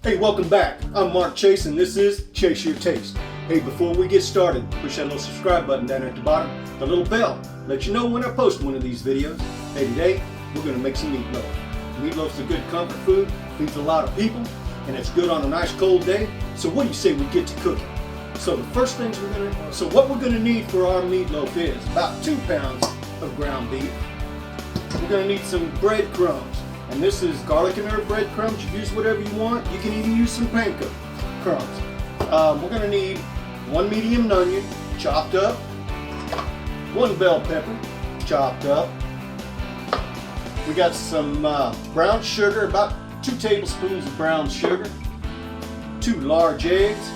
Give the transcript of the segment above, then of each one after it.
Hey, welcome back. I'm Mark Chase and this is Chase Your Taste. Hey, before we get started, push that little subscribe button down there at the bottom, the little bell, let you know when I post one of these videos. Hey, today we're going to make some meatloaf. Meatloaf's a good comfort food, feeds a lot of people, and it's good on a nice cold day. So what do you say we get to cooking? So the first things what we're going to need for our meatloaf is about 2 pounds of ground beef. We're going to need some breadcrumbs. And this is garlic and herb breadcrumbs. You use whatever you want. You can even use some panko crumbs. We're going to need 1 medium onion chopped up, 1 bell pepper chopped up. We got some brown sugar, about 2 tablespoons of brown sugar, 2 large eggs,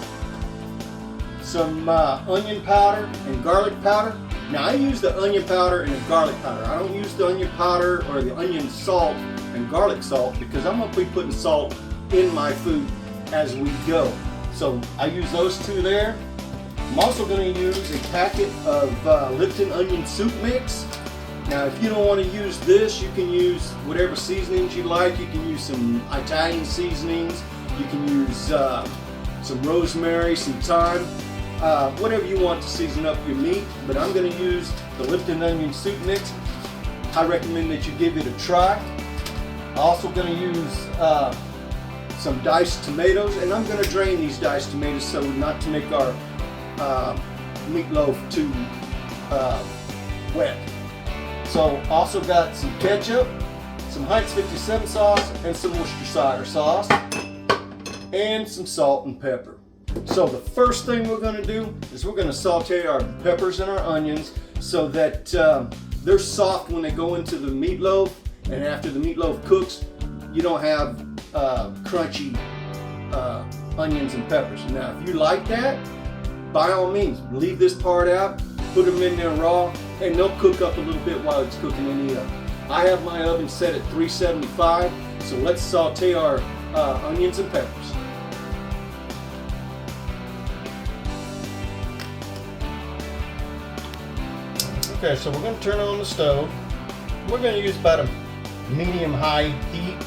some onion powder and garlic powder. Now I use the onion powder and the garlic powder. I don't use the onion powder or the onion salt and garlic salt because I'm going to be putting salt in my food as we go. So I use those 2 there. I'm also going to use a packet of Lipton onion soup mix. Now if you don't want to use this, you can use whatever seasonings you like. You can use some Italian seasonings. You can use some rosemary, some thyme, whatever you want to season up your meat. But I'm going to use the Lipton onion soup mix. I recommend that you give it a try. I'm also going to use some diced tomatoes, and I'm going to drain these diced tomatoes so not to make our meatloaf too wet. So also got some ketchup, some Heinz 57 sauce, and some Worcestershire sauce, and some salt and pepper. So the first thing we're going to do is we're going to saute our peppers and our onions so that they're soft when they go into the meatloaf. And after the meatloaf cooks, you don't have crunchy onions and peppers. Now, if you like that, by all means, leave this part out, put them in there raw, and they'll cook up a little bit while it's cooking in the oven. I have my oven set at 375, so let's saute our onions and peppers. Okay, so we're going to turn on the stove. We're going to use about a medium-high heat.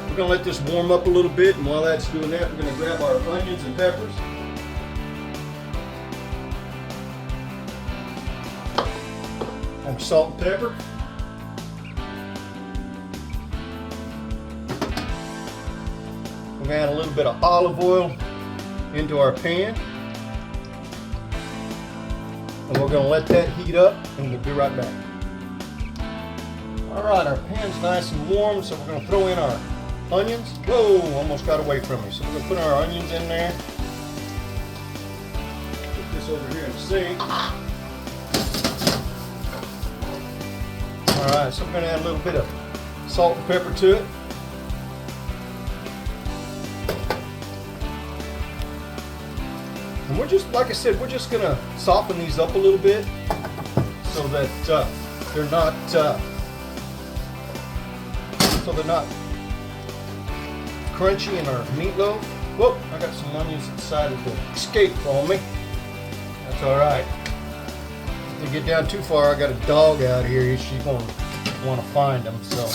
We're going to let this warm up a little bit, and while that's doing that, we're going to grab our onions and peppers. And salt and pepper. We're going to add a little bit of olive oil into our pan. And we're going to let that heat up, and we'll be right back. Alright, our pan's nice and warm, so we're going to throw in our onions. Whoa, almost got away from me. So we're going to put our onions in there. Put this over here in the sink. Alright, so we're going to add a little bit of salt and pepper to it. And we're just, like I said, we're just going to soften these up a little bit so that they're not crunchy in our meatloaf. Whoop, I got some onions that decided to escape on me. That's alright. If they get down too far, I got a dog out here. She's going to want to find them. So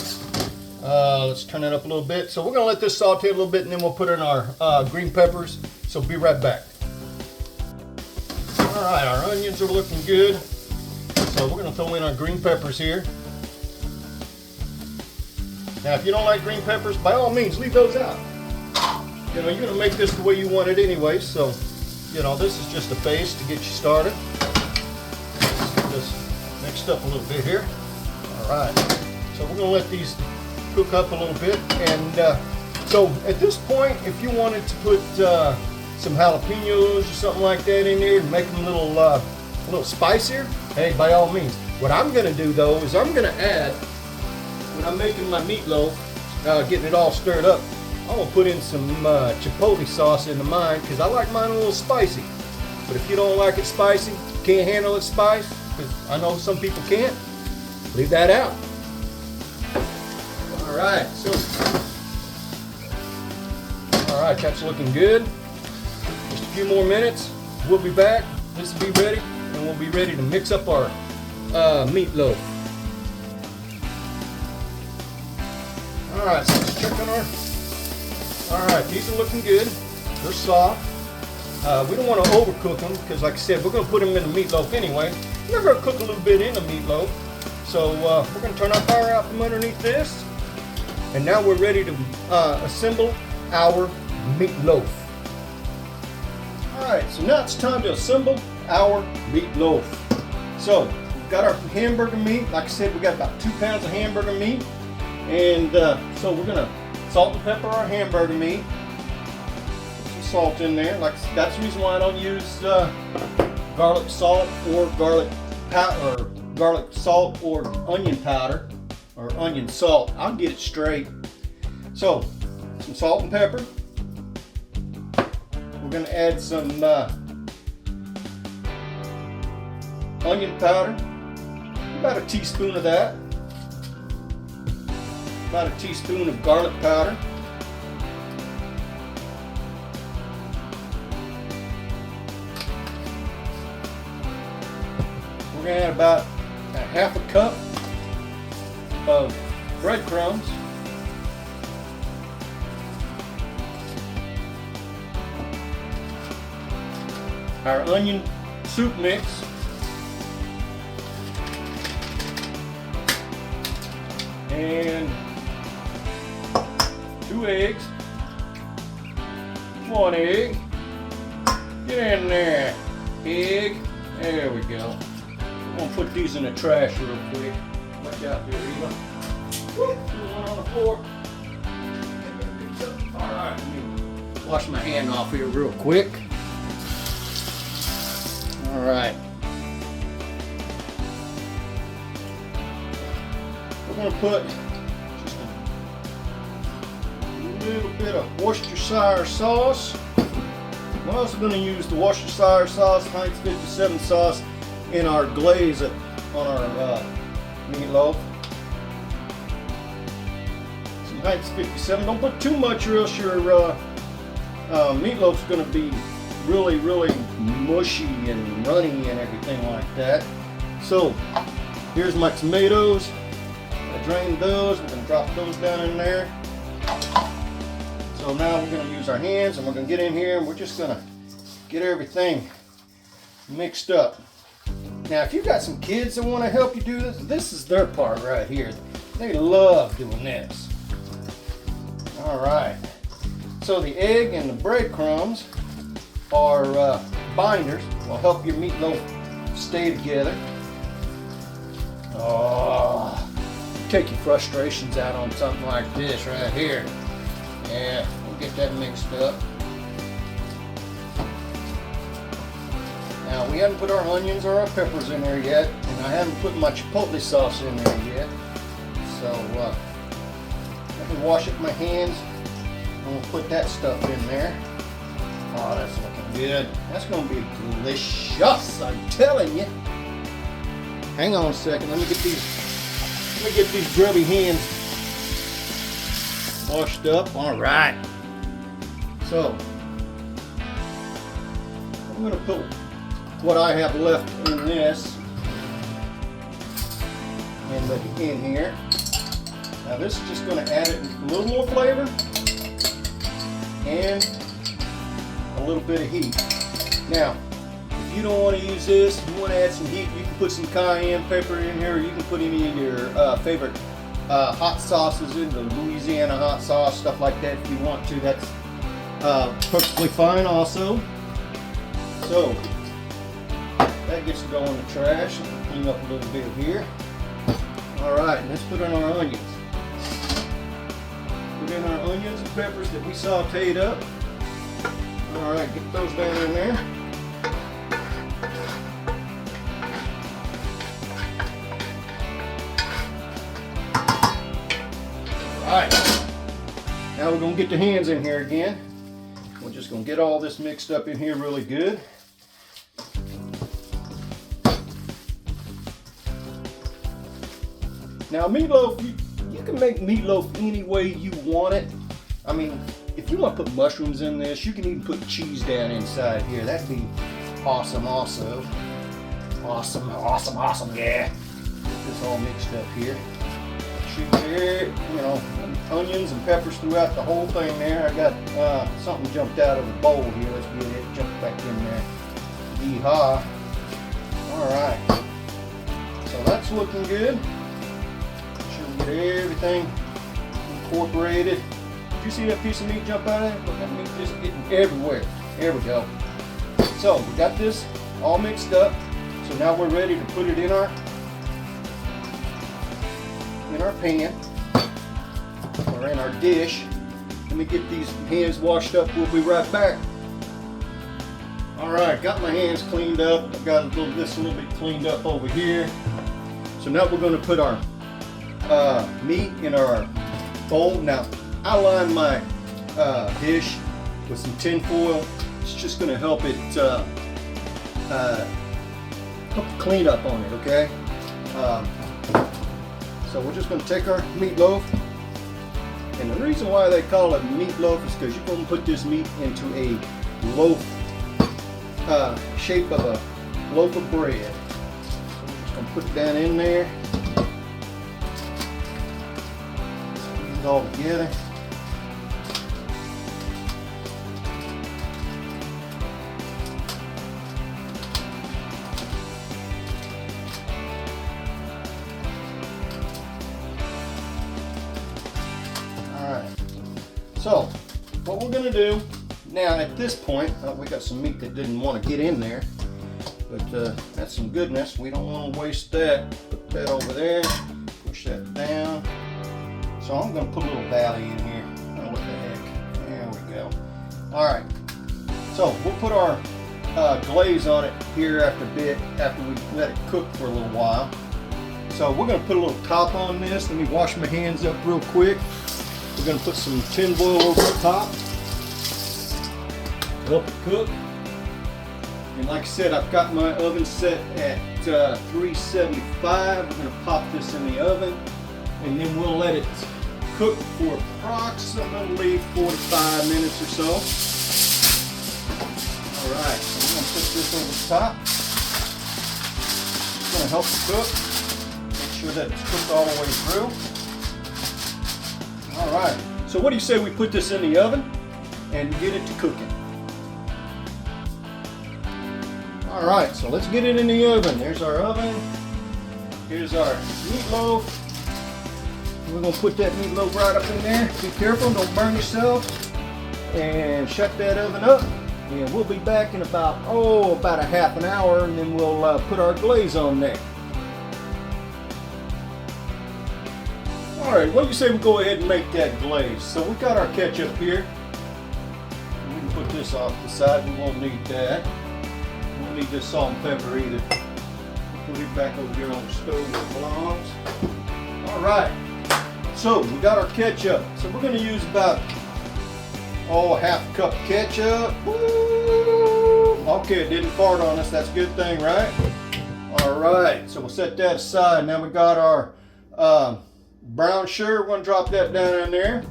let's turn it up a little bit. So we're going to let this saute a little bit, and then we'll put in our green peppers. So be right back. Alright, our onions are looking good. So we're going to throw in our green peppers here. Now, if you don't like green peppers, by all means, leave those out. You know, you're going to make this the way you want it anyway, so, you know, this is just a base to get you started. Just mixed up a little bit here. All right, so we're going to let these cook up a little bit. And so at this point, if you wanted to put some jalapenos or something like that in there and make them a little spicier, hey, by all means. What I'm going to do, though, is I'm going to add, when I'm making my meatloaf, getting it all stirred up, I'm going to put in some chipotle sauce into mine because I like mine a little spicy. But if you don't like it spicy, can't handle it spice, because I know some people can't, leave that out. Alright, alright, that's looking good. Just a few more minutes, we'll be back. This will be ready, and we'll be ready to mix up our meatloaf. Alright, so let's check on our All right, these are looking good. They're soft. We don't want to overcook them because, like I said, we're going to put them in the meatloaf anyway. We're going to cook a little bit in the meatloaf. So we're going to turn our fire out from underneath this. And now we're ready to assemble our meatloaf. All right, so now it's time to assemble our meatloaf. So we've got our hamburger meat. Like I said, we got about 2 pounds of hamburger meat. And so we're going to salt and pepper our hamburger meat. Salt in there. Like that's the reason why I don't use garlic salt or garlic powder, or garlic salt or onion powder or onion salt. I'll get it straight. So some salt and pepper. We're going to add some onion powder, about a teaspoon of that, about a teaspoon of garlic powder. We're going to add about a half a cup of breadcrumbs. Our onion soup mix. And 2 eggs. 1 egg. Get in there. Egg. There we go. I'm going to put these in the trash real quick. Watch out there, Eva. Whoop, one on the floor. Alright, let me wash my hand off here real quick. Alright. We're going to put just a little bit of Worcestershire sauce. I'm also going to use the Worcestershire sauce, Heinz 57 sauce, in our glaze on our meatloaf. Some Heinz 57. Don't put too much or else your meatloaf's going to be really mushy and runny and everything like that. So here's my tomatoes. I drained those. We're going to drop those down in there. So now we're going to use our hands and we're going to get in here and we're just going to get everything mixed up. Now if you've got some kids that want to help you do this, this is their part right here. They love doing this. Alright, so the egg and the breadcrumbs are binders. Will help your meatloaf stay together. Oh, take your frustrations out on something like this right here. Yeah, we'll get that mixed up. Now we haven't put our onions or our peppers in there yet, and I haven't put my chipotle sauce in there yet. So let me wash up my hands. I'm gonna put that stuff in there. Oh, that's looking good. That's gonna be delicious, I'm telling you. Hang on a second. Let me get these grubby hands washed up. All right. So I'm gonna put what I have left in this in here. Now this is just going to add it a little more flavor and a little bit of heat. Now, if you don't want to use this, if you want to add some heat, you can put some cayenne pepper in here, or you can put any of your favorite hot sauces in, the Louisiana hot sauce, stuff like that if you want to. That's perfectly fine also. So that gets to go in the trash. Clean up a little bit here. Alright, let's put in our onions. Put in our onions and peppers that we sauteed up. Alright, get those down in there. Alright, now we're going to get the hands in here again. We're just going to get all this mixed up in here really good. Now meatloaf, you can make meatloaf any way you want it. I mean, if you want to put mushrooms in this, you can even put cheese down inside here. That'd be awesome also. Awesome, yeah. Get this all mixed up here. Shoot there, you know, onions and peppers throughout the whole thing there. I got something jumped out of the bowl here. Let's get it jumped back in there. Yeehaw. Alright. So that's looking good. Sure we get everything incorporated. Did you see that piece of meat jump out of there? Look, that meat just getting everywhere. There we go. So we got this all mixed up. So now we're ready to put it in our pan or in our dish. Let me get these hands washed up. We'll be right back. Alright, got my hands cleaned up. I've got this a little bit cleaned up over here. So now we're going to put our meat in our bowl. Now I line my dish with some tin foil. It's just going to help it clean up on it, okay? So we're just going to take our meatloaf, and the reason why they call it meatloaf is because you're going to put this meat into a loaf shape of a loaf of bread. So we're just going to put it down in there, squeeze it all together. So, what we're going to do now at this point, we got some meat that didn't want to get in there, but that's some goodness. We don't want to waste that. Put that over there, push that down. So I'm going to put a little valley in here. Oh, what the heck. There we go. Alright, so we'll put our glaze on it here after a bit, after we let it cook for a little while. So we're going to put a little top on this. Let me wash my hands up real quick. We're going to put some tin foil over the top, help it cook. And like I said, I've got my oven set at 375. We're going to pop this in the oven, and then we'll let it cook for approximately 45 minutes or so. Alright, so we're going to put this over the top. It's going to help it cook. Make sure that it's cooked all the way through. Alright, so what do you say we put this in the oven and get it to cooking? Alright, so let's get it in the oven. There's our oven. Here's our meatloaf. We're going to put that meatloaf right up in there. Be careful, don't burn yourself. And shut that oven up. And we'll be back in about a half an hour, and then we'll put our glaze on there. Alright, what do you say we go ahead and make that glaze? So we've got our ketchup here. We can put this off the side. We won't need that. We won't need this salt and pepper either. Put it back over here on the stove where it belongs. Alright, so we got our ketchup. So we're going to use about half a cup of ketchup. Woo! Okay, it didn't fart on us. That's a good thing, right? Alright, so we'll set that aside. Now we got our brown sugar. We're going to drop that down in there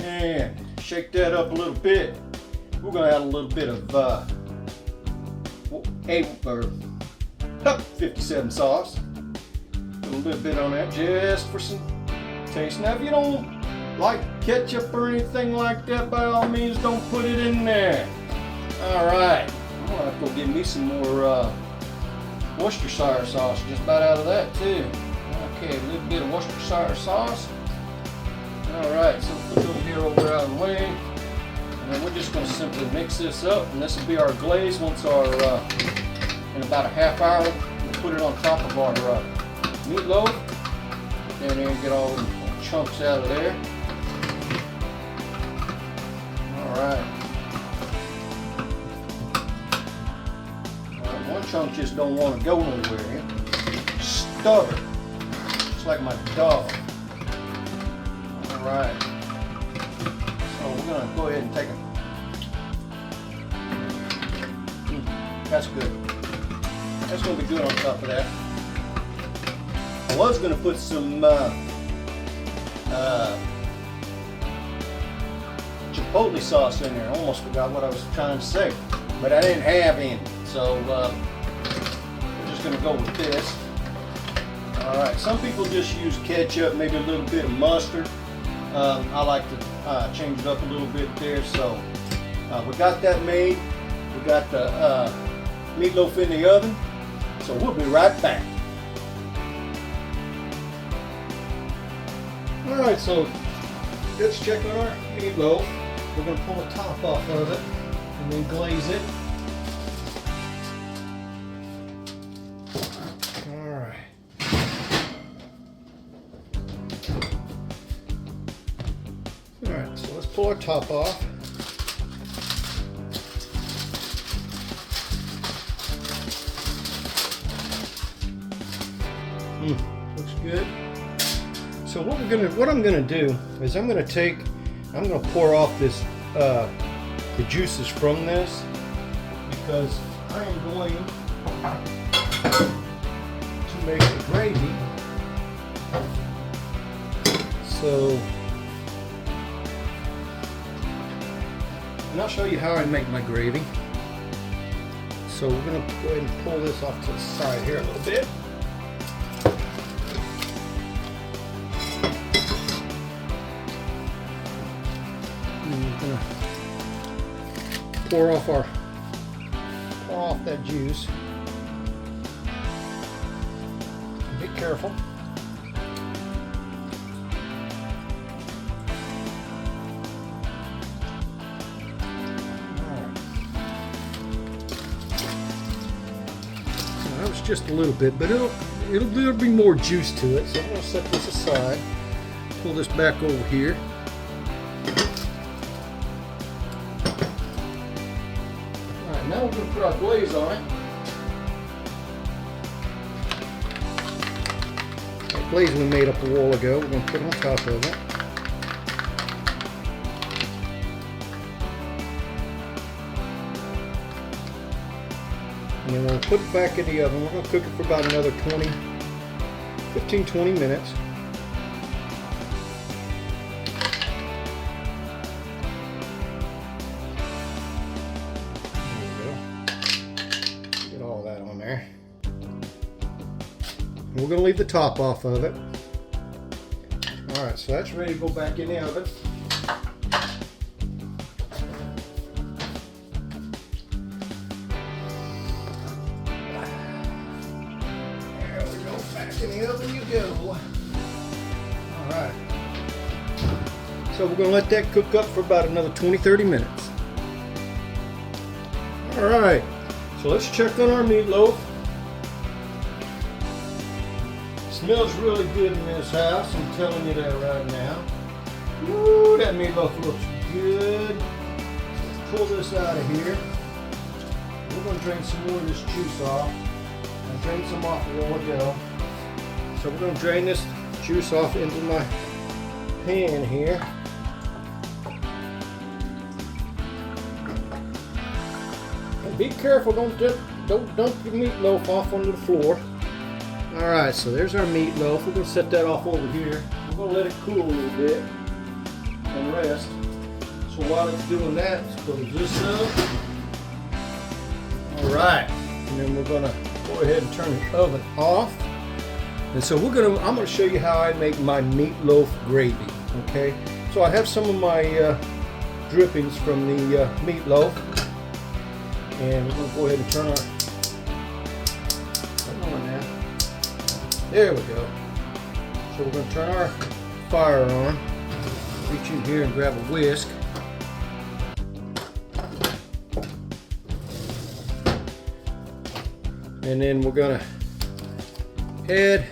and shake that up a little bit. We're going to add a little bit of 57 sauce. A little bit on that just for some taste. Now if you don't like ketchup or anything like that, by all means don't put it in there. Alright, I'm going to have to go get me some more Worcestershire sauce just about out of that too. Okay, a little bit of Worcestershire sauce. Alright, so we'll put those here over out of the way. And then we're just going to simply mix this up. And this will be our glaze once our, in about a half hour, we'll put it on top of our meatloaf. Down there and get all the chunks out of there. Alright. One chunk just don't want to go anywhere. Stubborn. Like my dog. Alright. So we're going to go ahead and take it. That's good. That's going to be good on top of that. I was going to put some chipotle sauce in there. I almost forgot what I was trying to say. But I didn't have any. So we're just going to go with this. Alright, some people just use ketchup, maybe a little bit of mustard. I like to change it up a little bit there. So we got that made. We got the meatloaf in the oven. So we'll be right back. Alright, so let's check on our meatloaf. We're going to pull the top off of it and then glaze it. Alright. Alright, so let's pull our top off. Looks good. So what I'm gonna do is I'm gonna pour off this the juices from this, because I am going to make the gravy. So, and I'll show you how I make my gravy. So we're gonna go ahead and pull this off to the side here a little bit. Pour off that juice. Be careful. Alright. So that was just a little bit, but there'll be more juice to it. So I'm going to set this aside. Pull this back over here. Now we're going to put our glaze on it. That glaze we made up a while ago, we're going to put on top of it. And then we'll put it back in the oven. We're going to cook it for about another 15-20 minutes. We're going to leave the top off of it. Alright, so that's ready to go back in the oven. There we go, back in the oven you go. Alright. So we're going to let that cook up for about another 20-30 minutes. Alright, so let's check on our meatloaf. Smells really good in this house, I'm telling you that right now. Ooh, that meatloaf looks good. Let's pull this out of here. We're going to drain some more of this juice off. I drained some off a while ago. So we're going to drain this juice off into my pan here. And be careful, don't dump your meatloaf off onto the floor. Alright, so there's our meatloaf. We're going to set that off over here. We're going to let it cool a little bit and rest. So while it's doing that, let's close this up. Alright, and then we're going to go ahead and turn the oven off. And so I'm going to show you how I make my meatloaf gravy. Okay, so I have some of my drippings from the meatloaf. And we're going to go ahead and turn our... There we go. So we're going to turn our fire on. Reach in here and grab a whisk. And then we're going to add,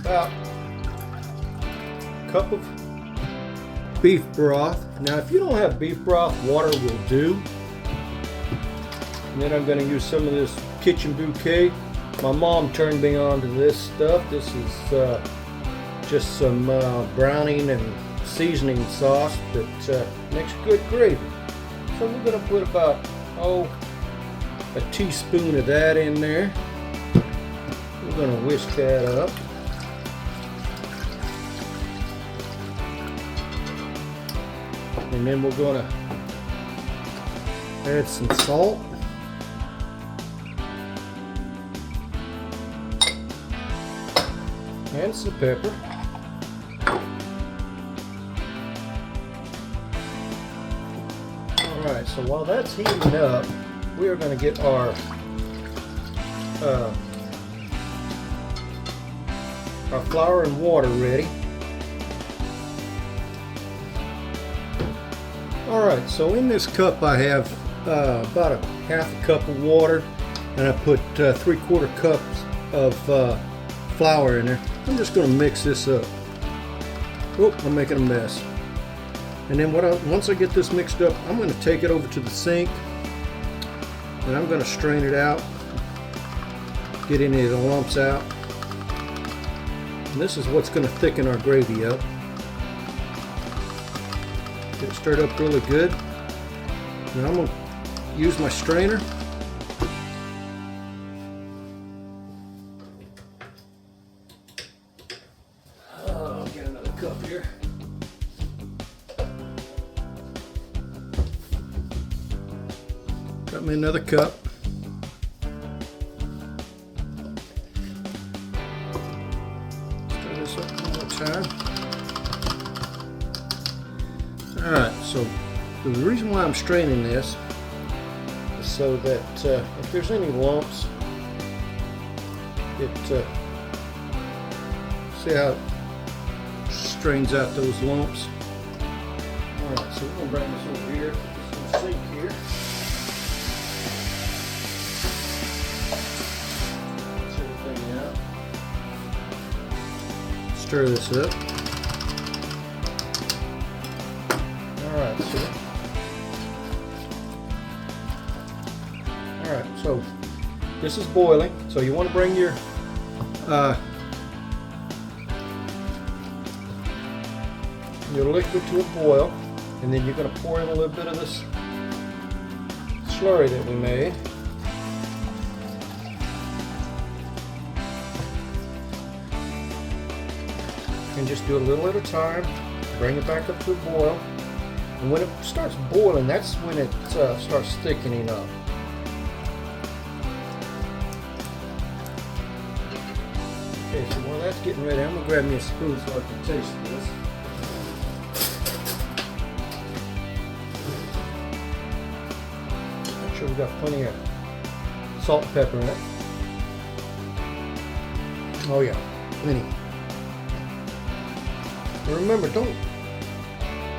about a cup of beef broth. Now if you don't have beef broth, water will do. And then I'm going to use some of this kitchen bouquet. My mom turned me on to this stuff. This is just some browning and seasoning sauce that makes good gravy. So we're going to put about a teaspoon of that in there. We're going to whisk that up. And then we're going to add some salt. and some pepper. Alright, so while that's heating up, we are going to get our flour and water ready. Alright, so in this cup I have about a half a cup of water, and I put 3/4 cups of flour in there. I'm just going to mix this up. Oh, I'm making a mess. And then once I get this mixed up, I'm going to take it over to the sink, and I'm going to strain it out, get any of the lumps out. And this is what's going to thicken our gravy up. Get it stirred up really good. Now I'm going to use my strainer. I'll get another cup here. Got me another cup. Stir this up one more time. Alright, so the reason why I'm straining this is so that if there's any lumps, see how it strains out those lumps. Alright, so we're going to bring this over here, put this in the sink here. Rinse everything out. Stir this up. Alright, so this is boiling, so you want to bring your liquid to a boil, and then you're going to pour in a little bit of this slurry that we made. And just do a little at a time, bring it back up to a boil, and when it starts boiling, that's when it starts thickening up. Okay, so while that's getting ready, I'm going to grab me a spoon so I can taste this. Make sure we've got plenty of salt and pepper in it. Oh yeah, plenty. And remember, don't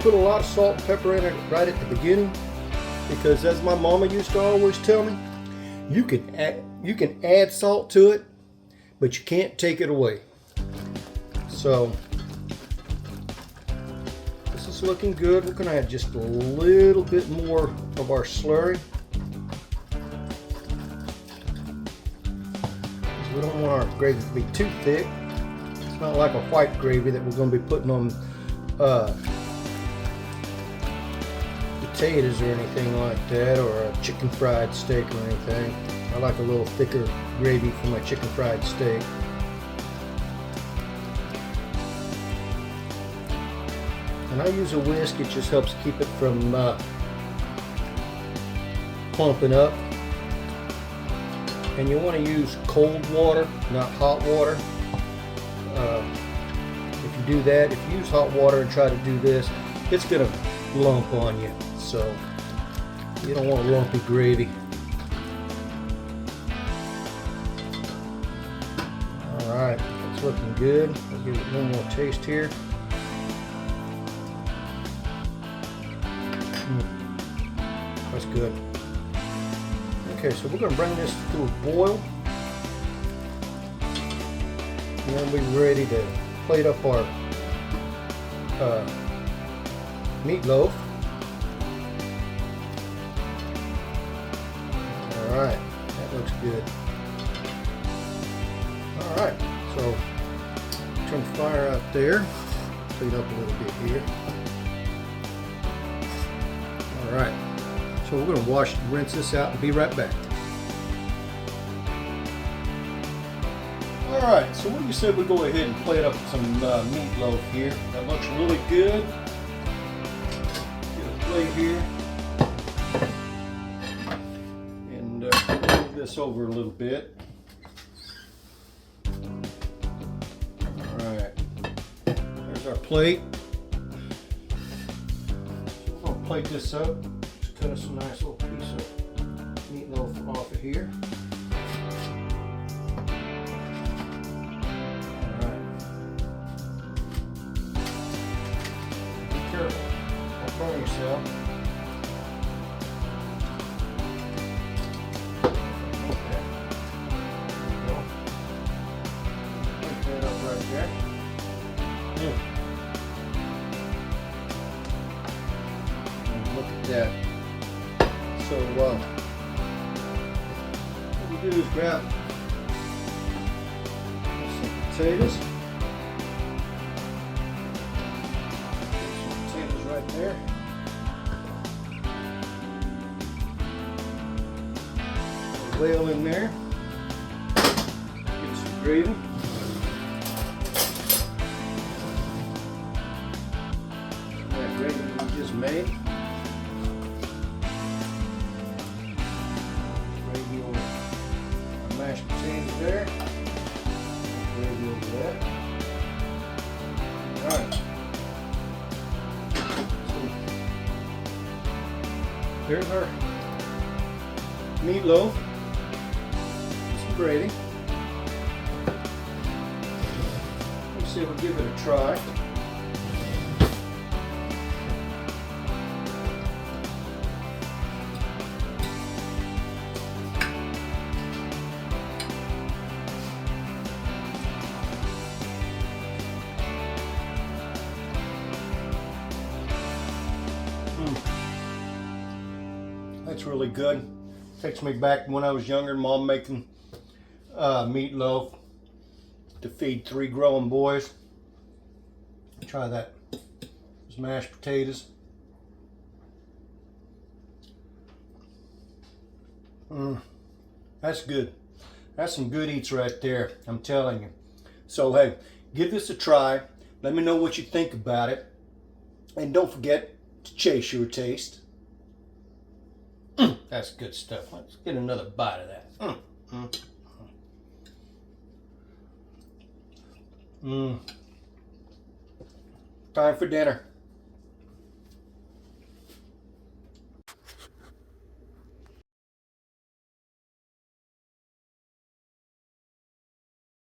put a lot of salt and pepper in it right at the beginning, because as my mama used to always tell me, you can add salt to it, but you can't take it away. So this is looking good. We're going to add just a little bit more of our slurry, because we don't want our gravy to be too thick. It's not like a white gravy that we're going to be putting on potatoes or anything like that, or a chicken fried steak or anything. I like a little thicker gravy for my chicken fried steak. And I use a whisk, it just helps keep it from clumping up. And you want to use cold water, not hot water. If you do that, if you use hot water and try to do this, it's going to lump on you. So you don't want lumpy gravy. Alright, that's looking good. I'll give it one more taste here. That's good. Okay, so we're going to bring this to a boil. And then we'll be ready to plate up our meatloaf. Alright, that looks good. Alright, so turn the fire out there. Clean up a little bit here. Alright, so we're going to rinse this out and be right back. Alright, so what do you say we go ahead and plate up some meatloaf here? That looks really good. Get a plate here. And move this over a little bit. plate. So we're going to plate this up. Just cut us a nice little piece of meatloaf off of here. Careful, don't burn yourself. Okay, there you go. Put that up right there. Yeah. And look at that. So what we do is grab some potatoes. Right there. Whale in there. Get some gravy. That gravy we just made. Gravy over our mashed potatoes there. Gravy over that. All right. There's our meatloaf with some gravy. Let's see if we'll give it a try. That's really good. Takes me back when I was younger, Mom making meatloaf to feed 3 growing boys. Try that. Those mashed potatoes. That's good. That's some good eats right there, I'm telling you. So hey, give this a try. Let me know what you think about it. And don't forget to chase your taste. That's good stuff. Let's get another bite of that. Time for dinner.